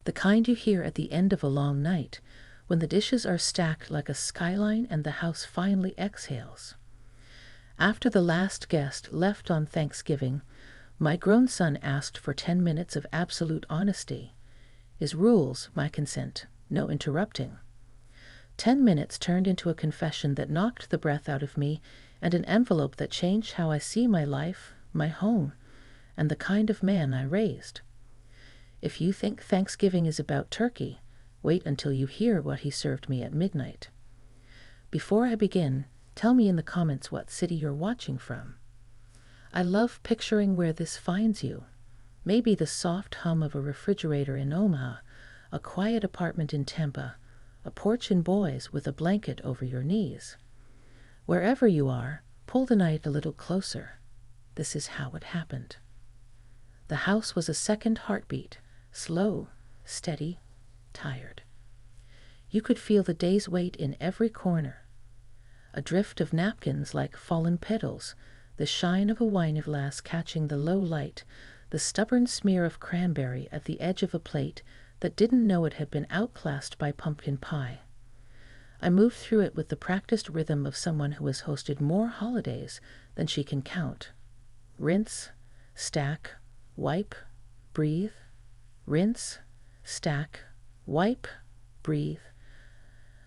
The kind you hear at the end of a long night, when the dishes are stacked like a skyline and the house finally exhales. After the last guest left on Thanksgiving, my grown son asked for 10 minutes of absolute honesty. His rules, my consent, no interrupting. 10 minutes turned into a confession that knocked the breath out of me and an envelope that changed how I see my life, my home, and the kind of man I raised. If you think Thanksgiving is about turkey, wait until you hear what he served me at midnight. Before I begin, tell me in the comments what city you're watching from. I love picturing where this finds you. Maybe the soft hum of a refrigerator in Omaha, a quiet apartment in Tampa, a porch in Boise with a blanket over your knees. Wherever you are, pull the night a little closer. This is how it happened. The house was a second heartbeat, slow, steady, tired. You could feel the day's weight in every corner. A drift of napkins like fallen petals, the shine of a wine glass catching the low light, the stubborn smear of cranberry at the edge of a plate that didn't know it had been outclassed by pumpkin pie. I moved through it with the practiced rhythm of someone who has hosted more holidays than she can count. Rinse, stack, wipe, breathe. Rinse, stack, wipe, breathe.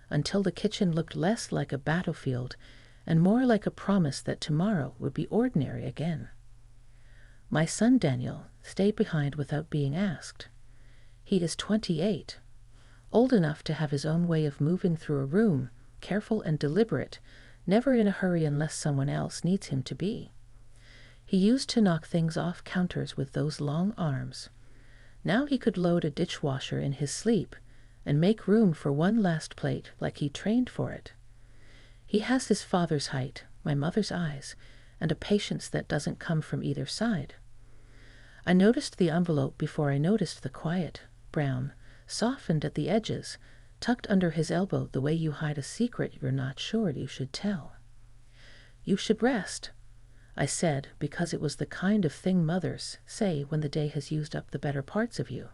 Until the kitchen looked less like a battlefield and more like a promise that tomorrow would be ordinary again. My son Daniel stayed behind without being asked. He is 28, old enough to have his own way of moving through a room, careful and deliberate, never in a hurry unless someone else needs him to be. He used to knock things off counters with those long arms. Now he could load a dishwasher in his sleep and make room for one last plate like he trained for it. He has his father's height, my mother's eyes, and a patience that doesn't come from either side. I noticed the envelope before I noticed the quiet, brown, softened at the edges, tucked under his elbow the way you hide a secret you're not sure you should tell. You should rest, I said, because it was the kind of thing mothers say when the day has used up the better parts of you.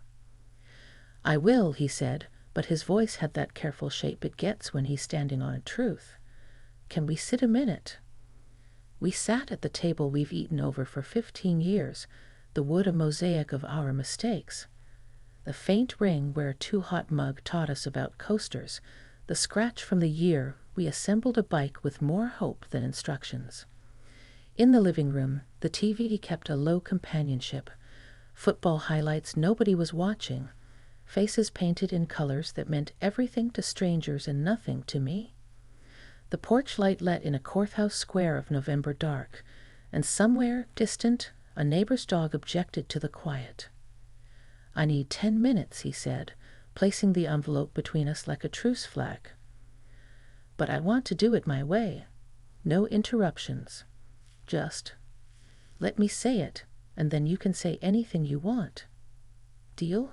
I will, he said, but his voice had that careful shape it gets when he's standing on a truth. Can we sit a minute? We sat at the table we've eaten over for 15 years, the wood a mosaic of our mistakes. The faint ring where a too-hot mug taught us about coasters, the scratch from the year we assembled a bike with more hope than instructions. In the living room, the TV kept a low companionship. Football highlights nobody was watching. Faces painted in colors that meant everything to strangers and nothing to me. The porch light let in a courthouse square of November dark, and somewhere distant, a neighbor's dog objected to the quiet. I need 10 minutes, he said, placing the envelope between us like a truce flag. But I want to do it my way. No interruptions. Just let me say it, and then you can say anything you want. Deal?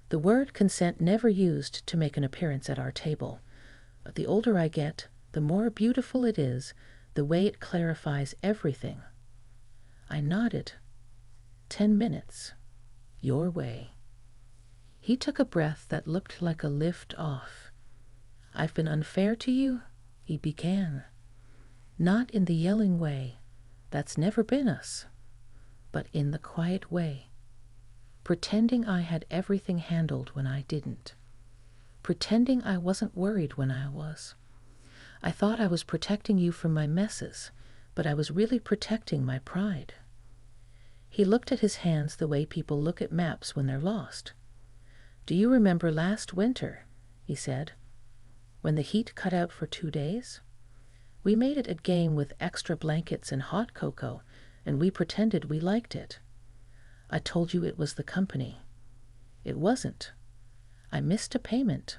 The word consent never used to make an appearance at our table. But the older I get, the more beautiful it is, the way it clarifies everything. I nodded. 10 minutes. Your way. He took a breath that looked like a lift off. I've been unfair to you? He began. Not in the yelling way. That's never been us. But in the quiet way. Pretending I had everything handled when I didn't. Pretending I wasn't worried when I was. I thought I was protecting you from my messes, but I was really protecting my pride. He looked at his hands the way people look at maps when they're lost. Do you remember last winter, he said, when the heat cut out for 2 days? We made it a game with extra blankets and hot cocoa, and we pretended we liked it. I told you it was the company. It wasn't. I missed a payment.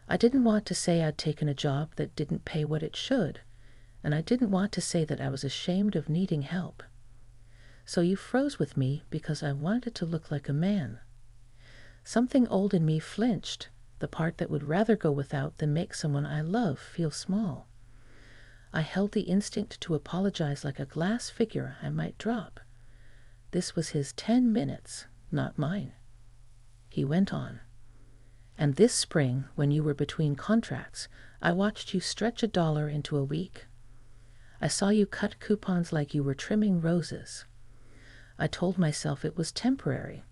I didn't want to say I'd taken a job that didn't pay what it should, and I didn't want to say that I was ashamed of needing help. So you froze with me because I wanted to look like a man. Something old in me flinched, the part that would rather go without than make someone I love feel small. I held the instinct to apologize like a glass figure I might drop. This was his 10 minutes, not mine. he went on. And this spring, when you were between contracts, I watched you stretch $1 into a week. I saw you cut coupons like you were trimming roses. I told myself it was temporary,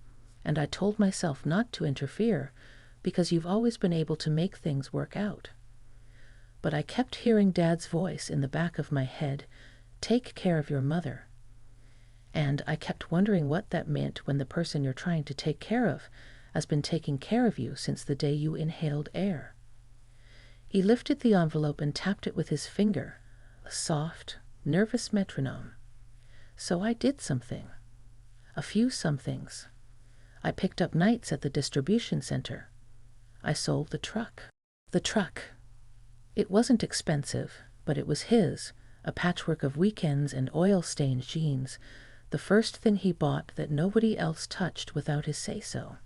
and I told myself not to interfere because you've always been able to make things work out. But I kept hearing Dad's voice in the back of my head, take care of your mother. And I kept wondering what that meant when the person you're trying to take care of has been taking care of you since the day you inhaled air. He lifted the envelope and tapped it with his finger, a soft, nervous metronome. So I did something. A few somethings. I picked up nights at the distribution center. I sold the truck. The truck. It wasn't expensive, but it was his, a patchwork of weekends and oil-stained jeans, the first thing he bought that nobody else touched without his say-so.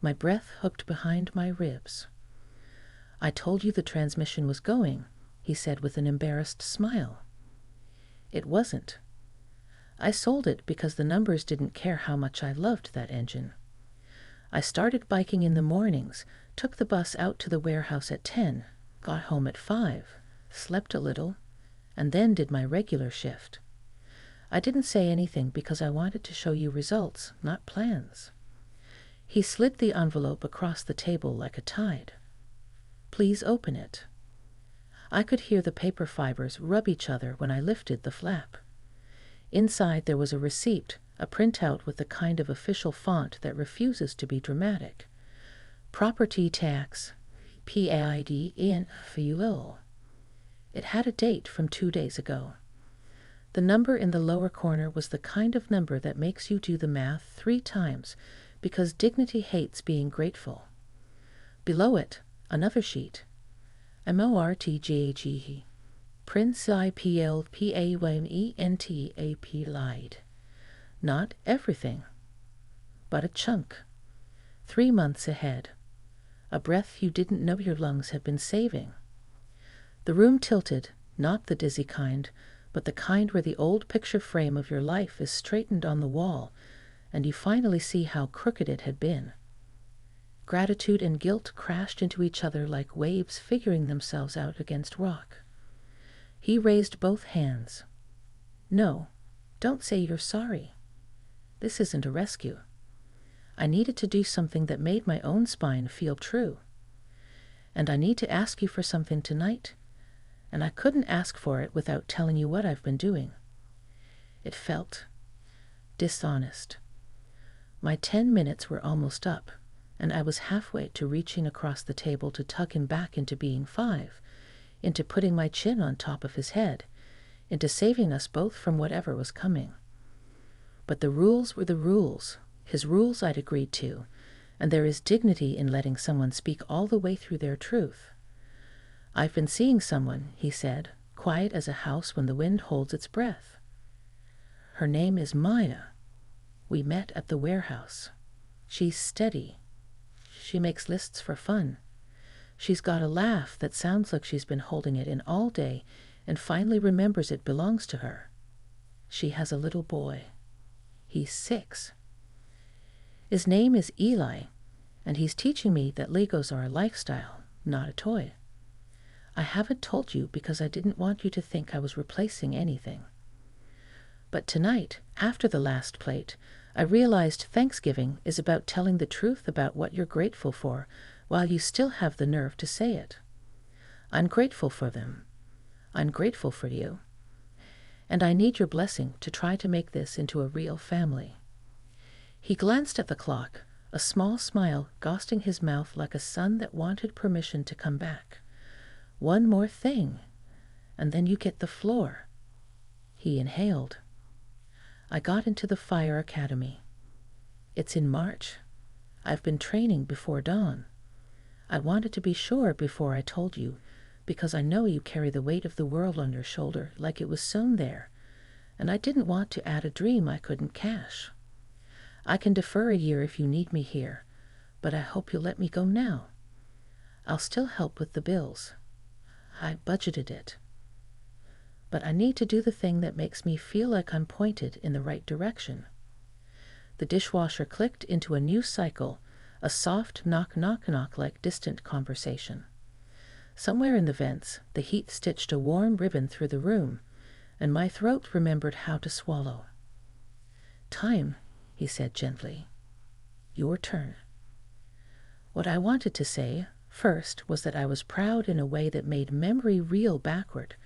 My breath hooked behind my ribs. I told you the transmission was going, he said with an embarrassed smile. It wasn't. I sold it because the numbers didn't care how much I loved that engine. I started biking in the mornings, took the bus out to the warehouse at 10, got home at 5, slept a little, and then did my regular shift. I didn't say anything because I wanted to show you results, not plans. He slid the envelope across the table like a tide. Please open it. I could hear the paper fibers rub each other when I lifted the flap. Inside there was a receipt, a printout with the kind of official font that refuses to be dramatic. Property tax, PAID in fuel. It had a date from 2 days ago. The number in the lower corner was the kind of number that makes you do the math 3 times because dignity hates being grateful. Below it, another sheet. MORTGAGE. Prince IPLPAYMENTAP lied. Not everything, but a chunk. 3 months ahead. A breath you didn't know your lungs had been saving. The room tilted, not the dizzy kind, but the kind where the old picture frame of your life is straightened on the wall, and you finally see how crooked it had been. Gratitude and guilt crashed into each other like waves figuring themselves out against rock. He raised both hands. No, don't say you're sorry. This isn't a rescue. I needed to do something that made my own spine feel true. And I need to ask you for something tonight, and I couldn't ask for it without telling you what I've been doing. It felt dishonest. My 10 minutes were almost up, and I was halfway to reaching across the table to tuck him back into being 5, into putting my chin on top of his head, into saving us both from whatever was coming. But the rules were the rules, his rules I'd agreed to, and there is dignity in letting someone speak all the way through their truth. I've been seeing someone, he said, quiet as a house when the wind holds its breath. Her name is Maya. We met at the warehouse. She's steady. She makes lists for fun. She's got a laugh that sounds like she's been holding it in all day and finally remembers it belongs to her. She has a little boy. He's 6. His name is Eli, and he's teaching me that Legos are a lifestyle, not a toy. I haven't told you because I didn't want you to think I was replacing anything. But tonight, after the last plate, I realized Thanksgiving is about telling the truth about what you're grateful for while you still have the nerve to say it. I'm grateful for them. I'm grateful for you. And I need your blessing to try to make this into a real family. He glanced at the clock, a small smile ghosting his mouth like a sun that wanted permission to come back. One more thing, and then you get the floor. He inhaled. I got into the fire academy. It's in March. I've been training before dawn. I wanted to be sure before I told you, because I know you carry the weight of the world on your shoulder like it was sewn there, and I didn't want to add a dream I couldn't cash. I can defer a year if you need me here, but I hope you'll let me go now. I'll still help with the bills. I budgeted it. But I need to do the thing that makes me feel like I'm pointed in the right direction. The dishwasher clicked into a new cycle, a soft knock-knock-knock like distant conversation. Somewhere in the vents, the heat stitched a warm ribbon through the room, and my throat remembered how to swallow. "Time," he said gently. "Your turn." What I wanted to say, first, was that I was proud in a way that made memory reel backward,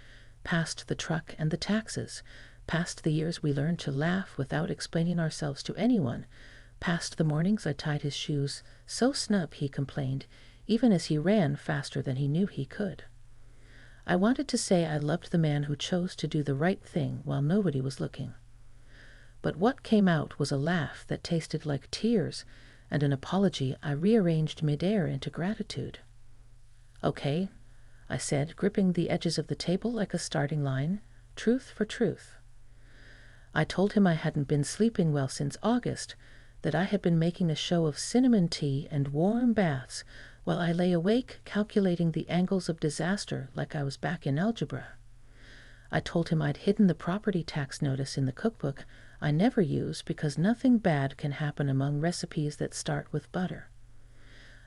past the truck and the taxes, past the years we learned to laugh without explaining ourselves to anyone, past the mornings I tied his shoes so snug, he complained, even as he ran faster than he knew he could. I wanted to say I loved the man who chose to do the right thing while nobody was looking. But what came out was a laugh that tasted like tears and an apology I rearranged midair into gratitude. "Okay," I said, gripping the edges of the table like a starting line, truth for truth. I told him I hadn't been sleeping well since August, that I had been making a show of cinnamon tea and warm baths while I lay awake calculating the angles of disaster like I was back in algebra. I told him I'd hidden the property tax notice in the cookbook I never use because nothing bad can happen among recipes that start with butter.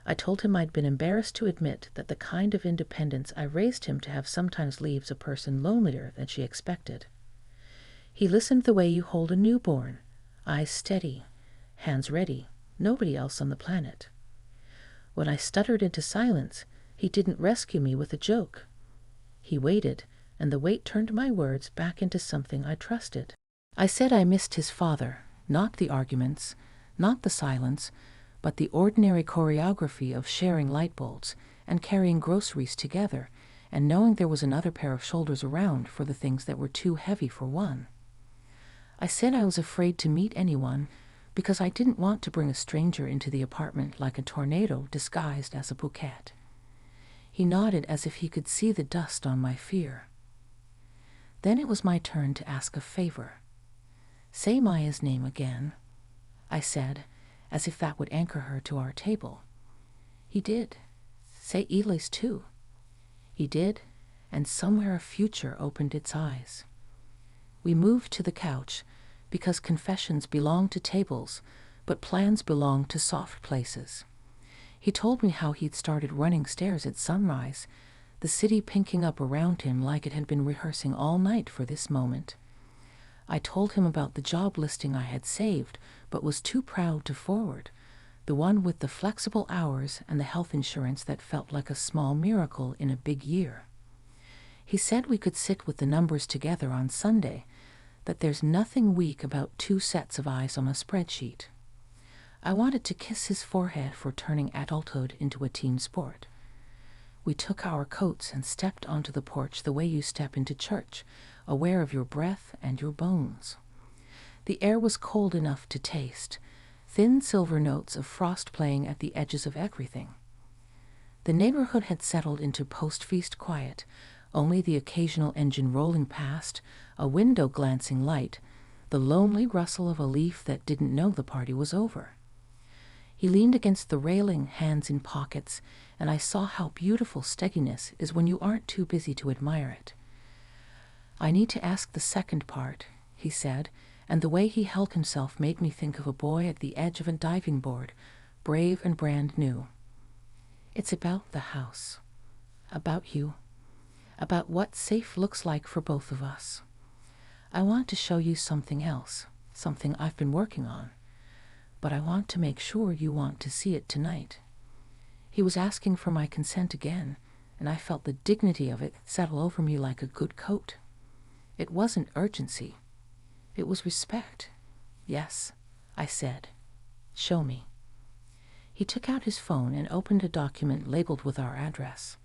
I told him I'd been embarrassed to admit that the kind of independence I raised him to have sometimes leaves a person lonelier than she expected. He listened the way you hold a newborn, eyes steady, hands ready, nobody else on the planet. When I stuttered into silence, he didn't rescue me with a joke. He waited, and the wait turned my words back into something I trusted. I said I missed his father, not the arguments, not the silence, but the ordinary choreography of sharing light bulbs and carrying groceries together and knowing there was another pair of shoulders around for the things that were too heavy for one. I said I was afraid to meet anyone because I didn't want to bring a stranger into the apartment like a tornado disguised as a bouquet. He nodded as if he could see the dust on my fear. Then it was my turn to ask a favor. "Say Maya's name again," I said, as if that would anchor her to our table. He did. "Say Eli's too." He did, and somewhere a future opened its eyes. We moved to the couch, because confessions belong to tables, but plans belong to soft places. He told me how he'd started running stairs at sunrise, the city pinking up around him like it had been rehearsing all night for this moment. I told him about the job listing I had saved, but was too proud to forward, the one with the flexible hours and the health insurance that felt like a small miracle in a big year. He said we could sit with the numbers together on Sunday, that there's nothing weak about two sets of eyes on a spreadsheet. I wanted to kiss his forehead for turning adulthood into a team sport. We took our coats and stepped onto the porch the way you step into church, aware of your breath and your bones. The air was cold enough to taste, thin silver notes of frost playing at the edges of everything. The neighborhood had settled into post-feast quiet, only the occasional engine rolling past, a window glancing light, the lonely rustle of a leaf that didn't know the party was over. He leaned against the railing, hands in pockets, and I saw how beautiful steadiness is when you aren't too busy to admire it. "I need to ask the second part," he said, and the way he held himself made me think of a boy at the edge of a diving board, brave and brand new. "It's about the house, about you, about what safe looks like for both of us. I want to show you something else, something I've been working on, but I want to make sure you want to see it tonight." He was asking for my consent again, and I felt the dignity of it settle over me like a good coat. It wasn't urgency. It was respect. "Yes," I said. "Show me." He took out his phone and opened a document labeled with our address.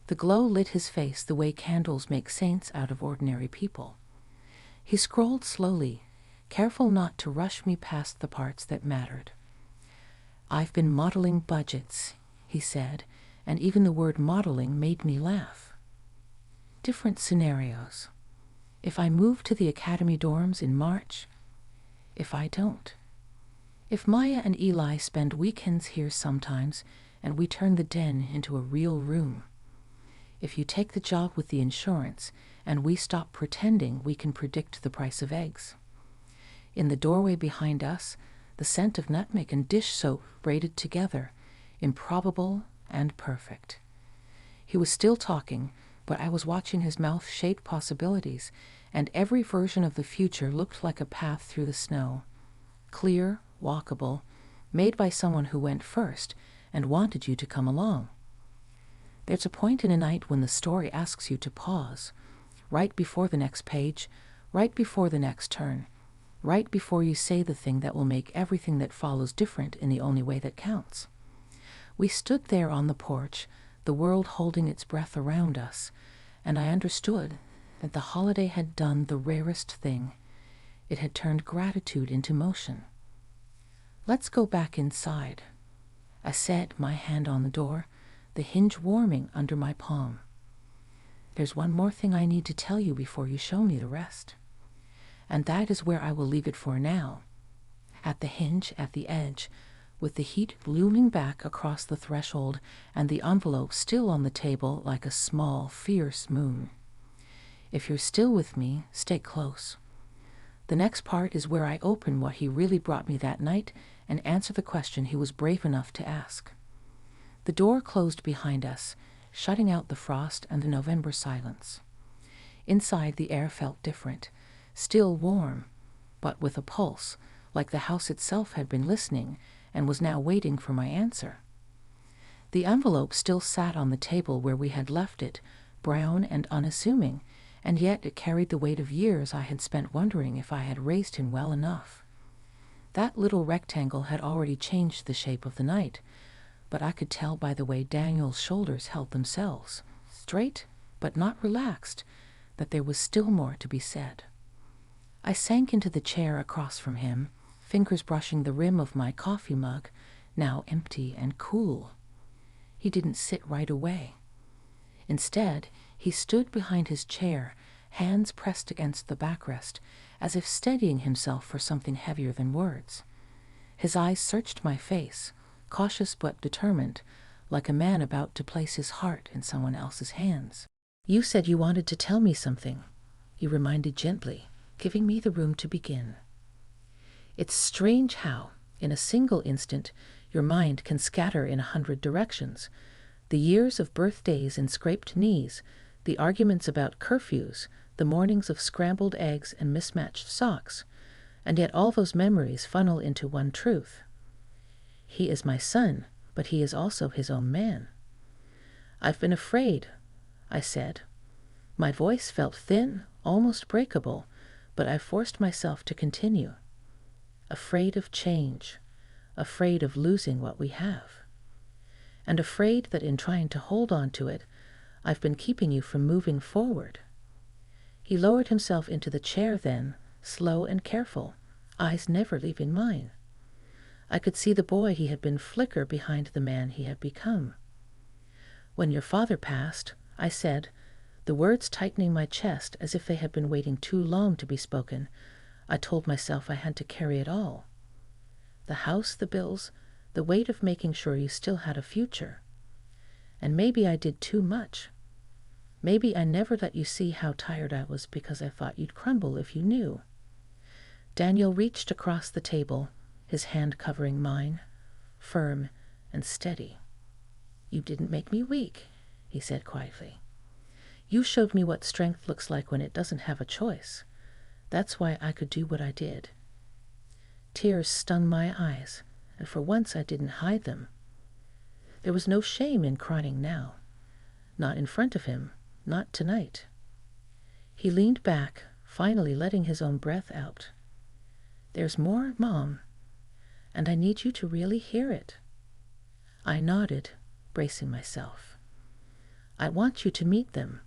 The glow lit his face the way candles make saints out of ordinary people. He scrolled slowly, careful not to rush me past the parts that mattered. "I've been modeling budgets," he said, and even the word modeling made me laugh. "Different scenarios. If I move to the academy dorms in March, if I don't. If Maya and Eli spend weekends here sometimes and we turn the den into a real room. If you take the job with the insurance and we stop pretending we can predict the price of eggs. In the doorway behind us, the scent of nutmeg and dish soap braided together, improbable and perfect. He was still talking, but I was watching his mouth shape possibilities, and every version of the future looked like a path through the snow, clear, walkable, made by someone who went first and wanted you to come along. There's a point in a night when the story asks you to pause, right before the next page, right before the next turn, right before you say the thing that will make everything that follows different in the only way that counts. We stood there on the porch, the world holding its breath around us, and I understood that the holiday had done the rarest thing. It had turned gratitude into motion. "Let's go back inside," I said, my hand on the door, the hinge warming under my palm. "There's one more thing I need to tell you before you show me the rest. And that is where I will leave it for now, at the hinge at the edge, with the heat blooming back across the threshold and the envelope still on the table like a small, fierce moon. If you're still with me, stay close. The next part is where I open what he really brought me that night and answer the question he was brave enough to ask." The door closed behind us, shutting out the frost and the November silence. Inside, the air felt different, still warm, but with a pulse, like the house itself had been listening and was now waiting for my answer. The envelope still sat on the table where we had left it, brown and unassuming, and yet it carried the weight of years I had spent wondering if I had raised him well enough. That little rectangle had already changed the shape of the night, but I could tell by the way Daniel's shoulders held themselves, straight but not relaxed, that there was still more to be said. I sank into the chair across from him, fingers brushing the rim of my coffee mug, now empty and cool. He didn't sit right away. Instead, he stood behind his chair, hands pressed against the backrest, as if steadying himself for something heavier than words. His eyes searched my face, cautious but determined, like a man about to place his heart in someone else's hands. "You said you wanted to tell me something," he reminded gently, giving me the room to begin. It's strange how, in a single instant, your mind can scatter in 100 directions. The years of birthdays and scraped knees, the arguments about curfews, the mornings of scrambled eggs and mismatched socks, and yet all those memories funnel into one truth. He is my son, but he is also his own man. "I've been afraid," I said. My voice felt thin, almost breakable, but I forced myself to continue. "Afraid of change, afraid of losing what we have, and afraid that in trying to hold on to it, I've been keeping you from moving forward." He lowered himself into the chair then, slow and careful, eyes never leaving mine. I could see the boy he had been flicker behind the man he had become. "When your father passed," I said, the words tightening my chest as if they had been waiting too long to be spoken, I told myself I had to carry it all. The house, the bills, the weight of making sure you still had a future. And maybe I did too much. Maybe I never let you see how tired I was because I thought you'd crumble if you knew. Daniel reached across the table, his hand covering mine, firm and steady. "You didn't make me weak," he said quietly. "You showed me what strength looks like when it doesn't have a choice. That's why I could do what I did." Tears stung my eyes, and for once I didn't hide them. There was no shame in crying now. Not in front of him, not tonight. He leaned back, finally letting his own breath out. "There's more, Mom, and I need you to really hear it." I nodded, bracing myself. "I want you to meet them,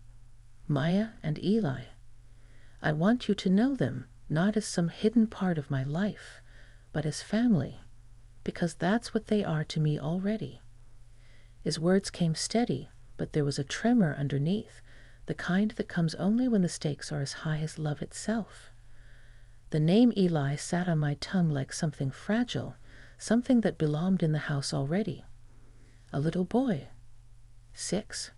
Maya and Eli. I want you to know them, not as some hidden part of my life, but as family, because that's what they are to me already." His words came steady, but there was a tremor underneath, the kind that comes only when the stakes are as high as love itself. The name Eli sat on my tongue like something fragile, something that belonged in the house already. A little boy. 6.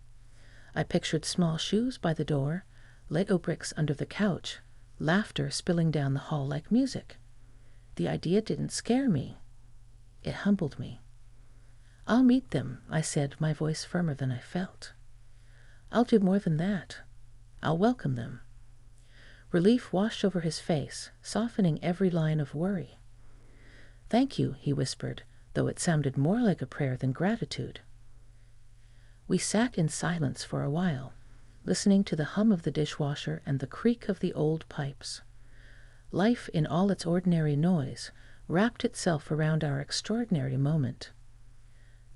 I pictured small shoes by the door, Lego bricks under the couch, laughter spilling down the hall like music. The idea didn't scare me. It humbled me. "I'll meet them," I said, my voice firmer than I felt. "I'll do more than that. I'll welcome them." Relief washed over his face, softening every line of worry. "Thank you," he whispered, though it sounded more like a prayer than gratitude. We sat in silence for a while, listening to the hum of the dishwasher and the creak of the old pipes. Life, in all its ordinary noise, wrapped itself around our extraordinary moment.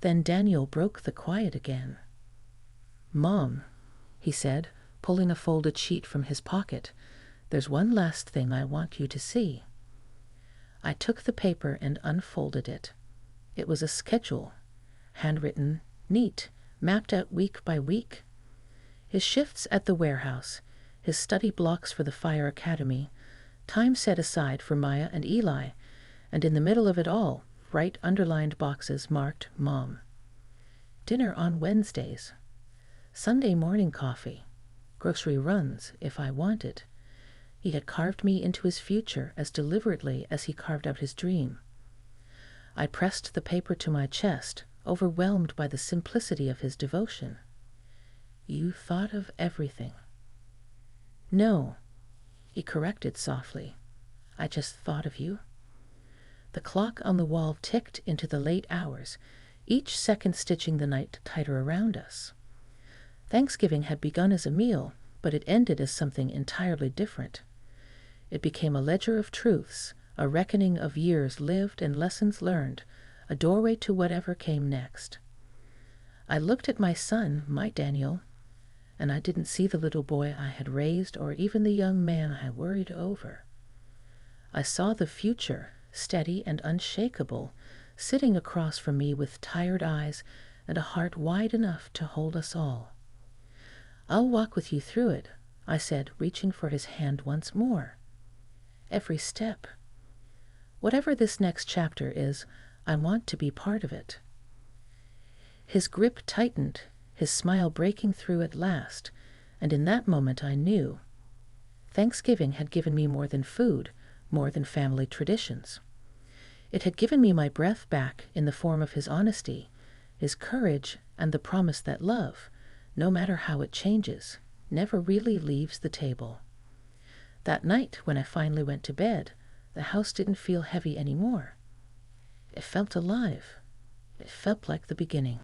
Then Daniel broke the quiet again. "Mom," he said, pulling a folded sheet from his pocket, "there's one last thing I want you to see." I took the paper and unfolded it. It was a schedule, handwritten, neat, mapped out week by week. His shifts at the warehouse, his study blocks for the fire academy, time set aside for Maya and Eli, and in the middle of it all, bright underlined boxes marked Mom. Dinner on Wednesdays. Sunday morning coffee. Grocery runs, if I wanted. He had carved me into his future as deliberately as he carved out his dream. I pressed the paper to my chest, overwhelmed by the simplicity of his devotion. "You thought of everything." "No," he corrected softly. "I just thought of you." The clock on the wall ticked into the late hours, each second stitching the night tighter around us. Thanksgiving had begun as a meal, but it ended as something entirely different. It became a ledger of truths, a reckoning of years lived and lessons learned, a doorway to whatever came next. I looked at my son, my Daniel, and I didn't see the little boy I had raised or even the young man I worried over. I saw the future, steady and unshakable, sitting across from me with tired eyes and a heart wide enough to hold us all. "I'll walk with you through it," I said, reaching for his hand once more. "Every step. Whatever this next chapter is, I want to be part of it." His grip tightened, his smile breaking through at last, and in that moment I knew. Thanksgiving had given me more than food, more than family traditions. It had given me my breath back in the form of his honesty, his courage, and the promise that love, no matter how it changes, never really leaves the table. That night, when I finally went to bed, the house didn't feel heavy anymore. It felt alive. It felt like the beginning.